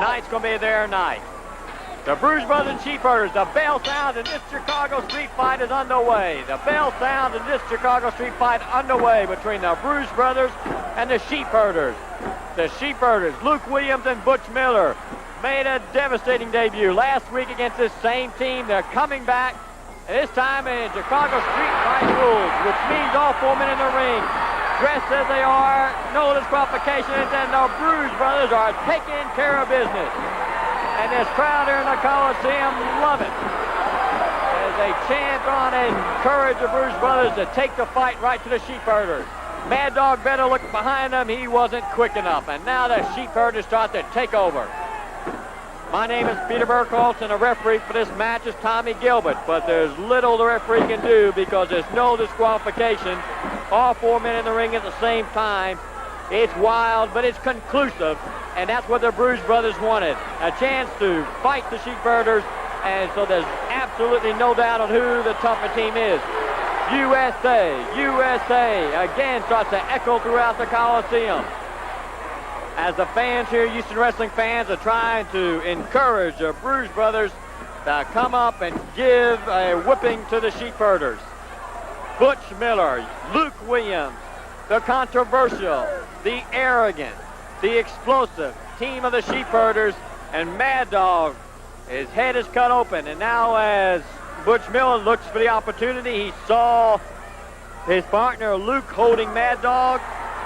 Tonight's going to be their night. The Bruise Brothers and Sheepherders, the bell sounds, and this Chicago street fight is underway. The bell sounds, and this Chicago street fight underway between the Bruise Brothers and the Sheepherders. The Sheepherders, Luke Williams and Butch Miller, made a devastating debut last week against this same team. They're coming back, and this time in Chicago street fight rules, which means all 4 men in the ring, dressed as they are, no disqualifications, and the Bruise Brothers are taking care of business. And this crowd here in the Coliseum love it as they chant on and encourage the Bruise Brothers to take the fight right to the Sheepherders. Mad Dog better look behind him. He wasn't quick enough. And now the Sheepherders start to take over. My name is Peter Burkholz, and the referee for this match is Tommy Gilbert. But there's little the referee can do because there's no disqualification. All 4 men in the ring at the same time. It's wild, but it's conclusive. And that's what the Bruise Brothers wanted. A chance to fight the Sheepherders. And so there's absolutely no doubt on who the tougher team is. USA, USA, again starts to echo throughout the Coliseum. As the fans here, Houston wrestling fans, are trying to encourage the Bruise Brothers to come up and give a whipping to the Sheepherders. Butch Miller, Luke Williams, the controversial, the arrogant, the explosive team of the Sheepherders, and Mad Dog, his head is cut open, and now as Butch Miller looks for the opportunity, he saw his partner Luke holding Mad Dog,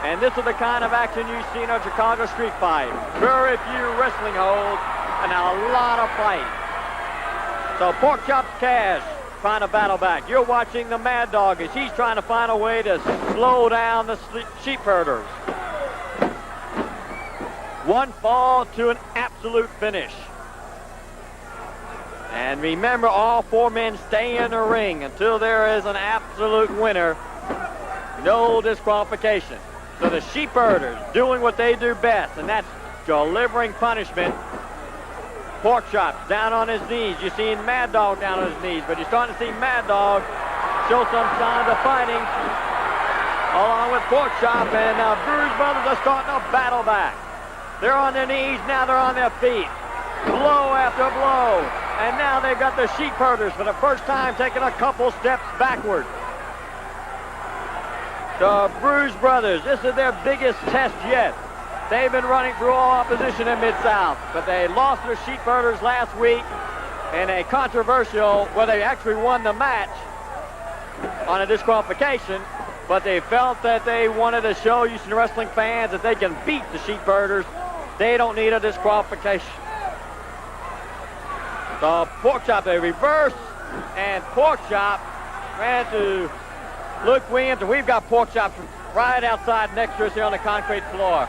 and this is the kind of action you see in a Chicago street fight. Very few wrestling holds and a lot of fight. So Pork Chops Cash trying to battle back. You're watching the Mad Dog as he's trying to find a way to slow down the Sheepherders. One fall to an absolute finish. And remember, all 4 men stay in the ring until there is an absolute winner. No disqualification. So the Sheepherders doing what they do best, and that's delivering punishment. Pork Chops down on his knees. You're seeing Mad Dog down on his knees, but you're starting to see Mad Dog show some signs of fighting along with Pork Chop, and the Bruise Brothers are starting to battle back. They're on their knees, now they're on their feet. Blow after blow. And now they've got the Sheepherders for the first time taking a couple steps backward. The Bruise Brothers, this is their biggest test yet. They've been running through all opposition in Mid-South, but they lost to the Sheepherders last week in a controversial, where they actually won the match on a disqualification, but they felt that they wanted to show Houston wrestling fans that they can beat the Sheepherders. They don't need a disqualification. So Pork Chop, they reverse, and Pork Chop ran to Luke Williams, and we've got Pork Chop right outside next to us here on the concrete floor.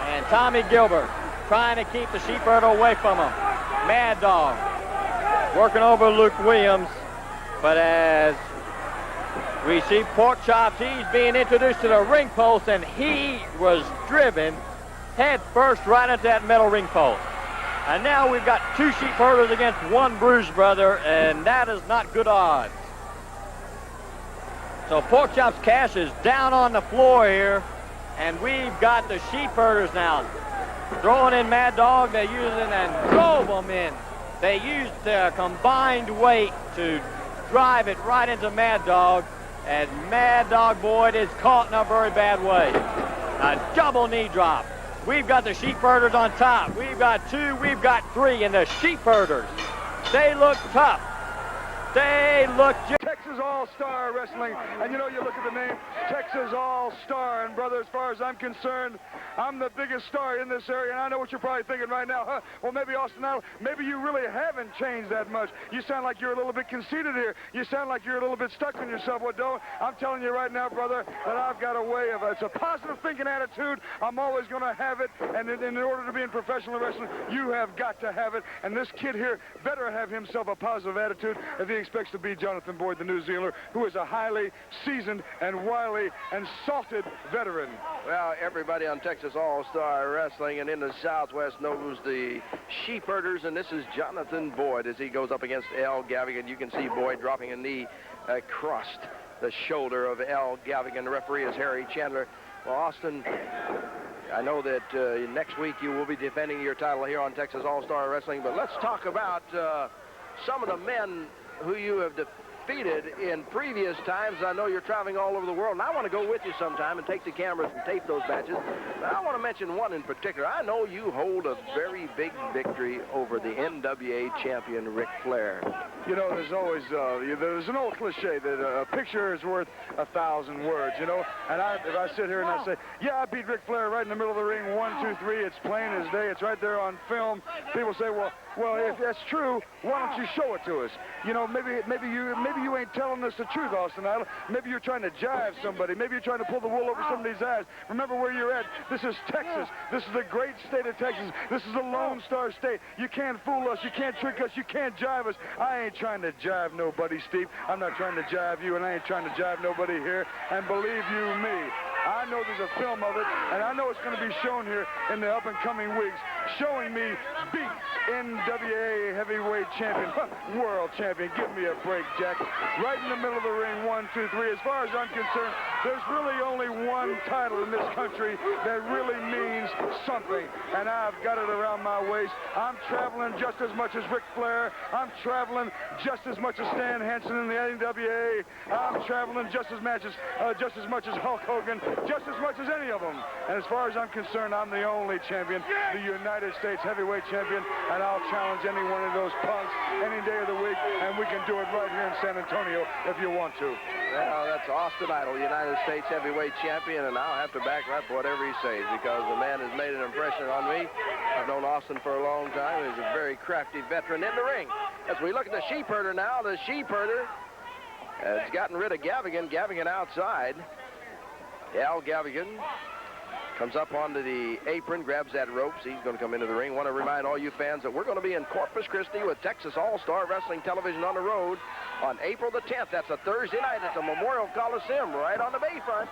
And Tommy Gilbert trying to keep the Sheepherder away from him. Mad Dog working over Luke Williams, but as we see Pork Chops, he's being introduced to the ring post, and he was driven head first right into that metal ring post. And now we've got 2 Sheepherders against 1 Bruise Brother, and that is not good odds. So Pork Chops Cash is down on the floor here, and we've got the Sheepherders now throwing in Mad Dog. They're using and drove them in. They used their combined weight to drive it right into Mad Dog, and Mad Dog Boyd is caught in a very bad way. A double knee drop. We've got the Sheepherders on top. We've got 2, we've got 3, and the Sheepherders, they look tough. They look Texas All-Star Wrestling, and you know, you look at the name, Texas All-Star, and brother, as far as I'm concerned, I'm the biggest star in this area, and I know what you're probably thinking right now, huh? Well, maybe Austin Idol, maybe you really haven't changed that much. You sound like you're a little bit conceited here. You sound like you're a little bit stuck in yourself. Well, don't. I'm telling you right now, brother, that I've got a way of, it's a positive thinking attitude. I'm always going to have it, and in order to be in professional wrestling, you have got to have it, and this kid here better have himself a positive attitude if he expects to be Jonathan Boyd, the New Zealander, who is a highly seasoned and wily and salted veteran. Well, everybody on Texas All-Star Wrestling and in the Southwest knows the Sheepherders, and this is Jonathan Boyd as he goes up against Al Gavigan. You can see Boyd dropping a knee across the shoulder of Al Gavigan. The referee is Harry Chandler. Well, Austin, I know that next week you will be defending your title here on Texas All-Star Wrestling, but let's talk about some of the men who you have defeated in previous times. I know you're traveling all over the world, and I want to go with you sometime and take the cameras and tape those matches. But I want to mention one in particular. I know you hold a very big victory over the NWA champion, Ric Flair. You know, there's always, there's an old cliche that a picture is worth 1,000 words, you know. And if I sit here and I say, yeah, I beat Ric Flair right in the middle of the ring, 1, 2, 3, it's plain as day, it's right there on film. People say, well, if that's true, why don't you show it to us? You know, maybe you ain't telling us the truth, Austin Idol. Maybe you're trying to jive somebody. Maybe you're trying to pull the wool over somebody's eyes. Remember where you're at. This is Texas. This is the great state of Texas. This is the Lone Star State. You can't fool us. You can't trick us. You can't jive us. I ain't trying to jive nobody, Steve. I'm not trying to jive you, and I ain't trying to jive nobody here. And believe you me, I know there's a film of it, and I know it's going to be shown here in the up-and-coming weeks, showing me beat NWA heavyweight champion, world champion. Give me a break, Jack. Right in the middle of the ring, 1, 2, 3. As far as I'm concerned, there's really only one title in this country that really means something, and I've got it around my waist. I'm traveling just as much as Ric Flair. I'm traveling just as much as Stan Hansen in the NWA. I'm traveling just as much as Hulk Hogan, just as much as any of them. And as far as I'm concerned, I'm the only champion, the United States heavyweight champion, and I'll challenge any one of those punks any day of the week, and we can do it right here in San Antonio if you want to. Well, that's Austin Idol, United States heavyweight champion, and I'll have to back up whatever he says because the man has made an impression on me. I've known Austin for a long time. He's a very crafty veteran in the ring. As we look at the Sheepherder now, the Sheepherder has gotten rid of Gavigan. Gavigan outside. Al Gavigan comes up onto the apron, grabs that ropes. He's going to come into the ring. Want to remind all you fans that we're going to be in Corpus Christi with Texas All-Star Wrestling Television on the road on April the 10th. That's a Thursday night at the Memorial Coliseum right on the bayfront.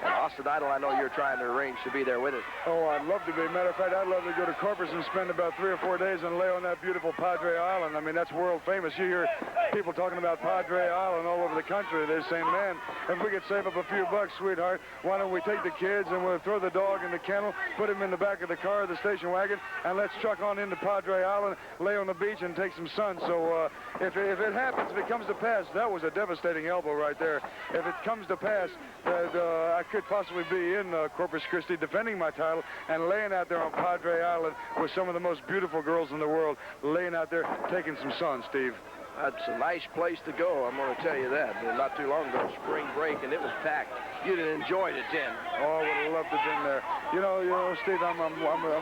Austin Idol, I know you're trying to arrange to be there with us. Oh, I'd love to be. Matter of fact, I'd love to go to Corpus and spend about 3 or 4 days and lay on that beautiful Padre Island. I mean, that's world famous. You hear people talking about Padre Island all over the country. They're saying, man, if we could save up a few bucks, sweetheart, why don't we take the kids and we'll throw the dog in the kennel, put him in the back of the car, the station wagon, and let's truck on into Padre Island, lay on the beach, and take some sun. So if it happens, if it comes to pass, that was a devastating elbow right there. If it comes to pass that I could possibly be in Corpus Christi defending my title and laying out there on Padre Island with some of the most beautiful girls in the world, laying out there taking some sun, Steve. That's a nice place to go, I'm going to tell you that. Not too long ago, spring break, and it was packed. You'd have enjoyed it then. Oh, I would have loved to have been there. You know, Steve, I'm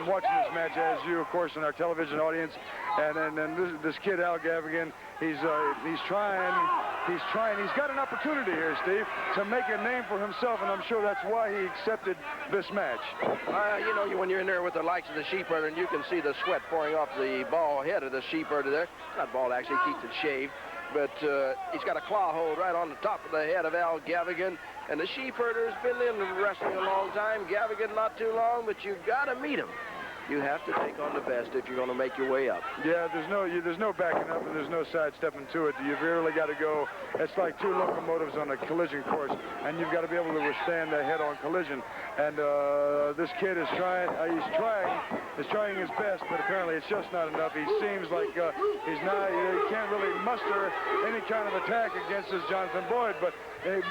watching this match as you, of course, in our television audience, and this kid Al Gavigan, he's trying. He's got an opportunity here, Steve, to make a name for himself, and I'm sure that's why he accepted this match. You know, when you're in there with the likes of the Sheepherder, and you can see the sweat pouring off the bald head of the Sheepherder there. It's not bald, actually, keeps it shaved. But he's got a claw hold right on the top of the head of Al Gavigan. And the Sheepherder's been in wrestling a long time. Gavigan not too long, but you've got to meet him. You have to take on the best if you're going to make your way up. Yeah, there's no backing up and there's no sidestepping to it. You've really got to go. It's like two locomotives on a collision course, and you've got to be able to withstand the head-on collision. And this kid is trying. He's trying his best, but apparently it's just not enough. He seems like he's not. He can't really muster any kind of attack against this Jonathan Boyd. But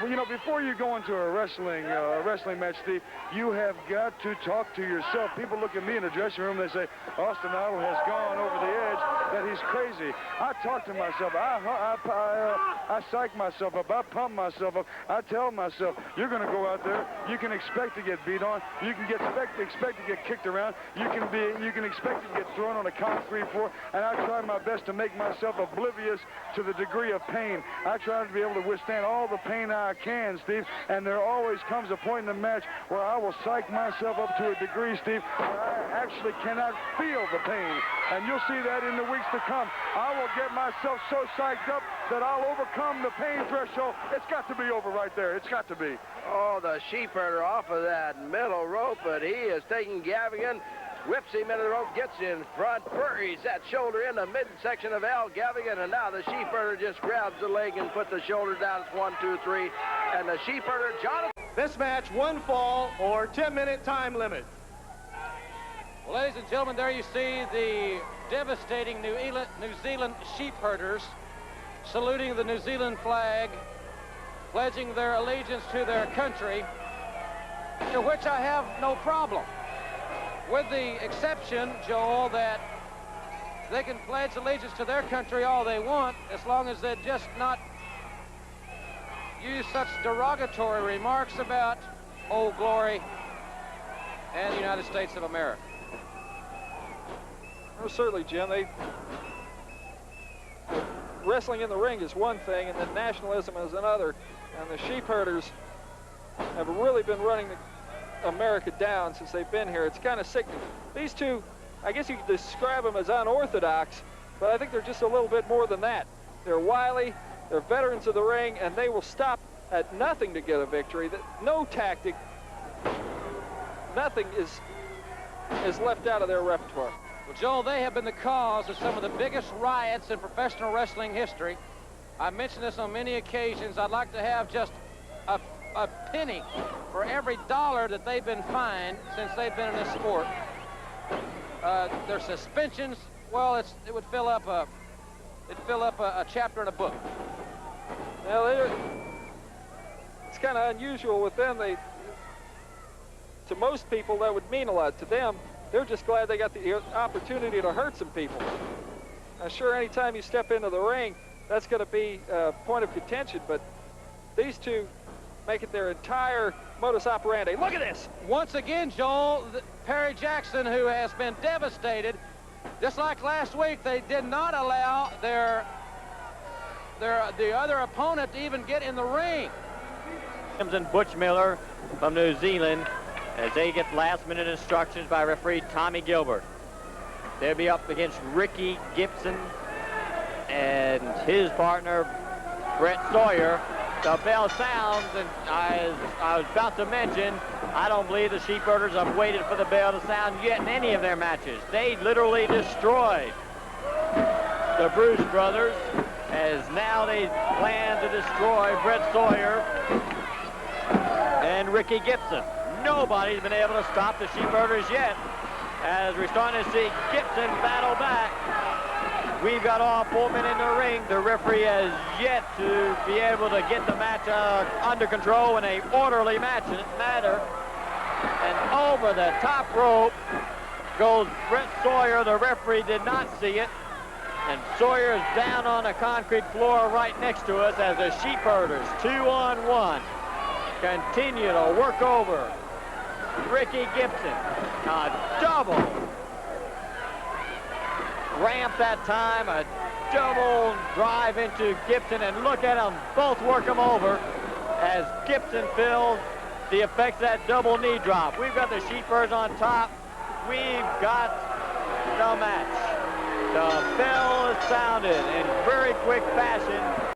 you know, before you go into a wrestling match, Steve, you have got to talk to yourself. People look at me in the dressing room, they say, Austin Idol has gone over the edge, that he's crazy. I talk to myself. I psych myself up. I pump myself up. I tell myself, you're going to go out there. You can expect to get beat on. You can expect to get kicked around. You can expect to get thrown on a concrete floor. And I try my best to make myself oblivious to the degree of pain. I try to be able to withstand all the pain I can, Steve. And there always comes a point in the match where I will psych myself up to a degree, Steve, where I actually cannot feel the pain. And you'll see that in the weeks to come. I will get myself so psyched up that I'll overcome the pain threshold. It's got to be over right there. It's got to be. Oh, the Sheepherder off of that middle rope, but he is taking Gavigan, whips him into the rope, gets in front, buries that shoulder in the midsection of Al Gavigan, and now the Sheepherder just grabs the leg and puts the shoulder down. It's 1, 2, 3, and the Sheepherder, Jonathan. This match, one fall or 10-minute time limit. Well, ladies and gentlemen, there you see the devastating New Zealand Sheepherders saluting the New Zealand flag, pledging their allegiance to their country, to which I have no problem. With the exception, Joel, that they can pledge allegiance to their country all they want, as long as they just not use such derogatory remarks about Old Glory and the United States of America. Well, certainly, Jim. Wrestling in the ring is one thing, and then nationalism is another. And the Sheepherders have really been running America down since they've been here. It's kind of sickening. These two, I guess you could describe them as unorthodox, but I think they're just a little bit more than that. They're wily, they're veterans of the ring, and they will stop at nothing to get a victory. No tactic, nothing is left out of their repertoire. Well, Joel, they have been the cause of some of the biggest riots in professional wrestling history. I mentioned this on many occasions. I'd like to have just a penny for every dollar that they've been fined since they've been in this sport. Their suspensions, well, it would fill up a chapter in a book. Now, it's kind of unusual with them. To most people, that would mean a lot. To them, they're just glad they got the opportunity to hurt some people. Now, sure, anytime you step into the ring, that's going to be a point of contention, but these two make it their entire modus operandi. Look at this! Once again, Joel, Perry Jackson, who has been devastated, just like last week, they did not allow the other opponent to even get in the ring. And Butch Miller from New Zealand as they get last-minute instructions by referee Tommy Gilbert. They'll be up against Ricky Gibson and his partner Brett Sawyer. The bell sounds, and as I was about to mention, I don't believe the Sheepherders have waited for the bell to sound yet in any of their matches. They literally destroyed the Bruce Brothers, as now they plan to destroy Brett Sawyer and Ricky Gibson. Nobody's been able to stop the Sheepherders yet, as we're starting to see Gibson battle back. We've got all 4 men in the ring. The referee has yet to be able to get the match under control in an orderly manner. And over the top rope goes Brett Sawyer. The referee did not see it. And Sawyer is down on the concrete floor right next to us as the Sheepherders, 2-on-1, continue to work over Ricky Gibson. A double ramp that time, a double drive into Gibson, and look at them both work him over as Gibson feels the effects of that double knee drop. We've got the Sheepherders on top. We've got the match. The bell is sounded in very quick fashion.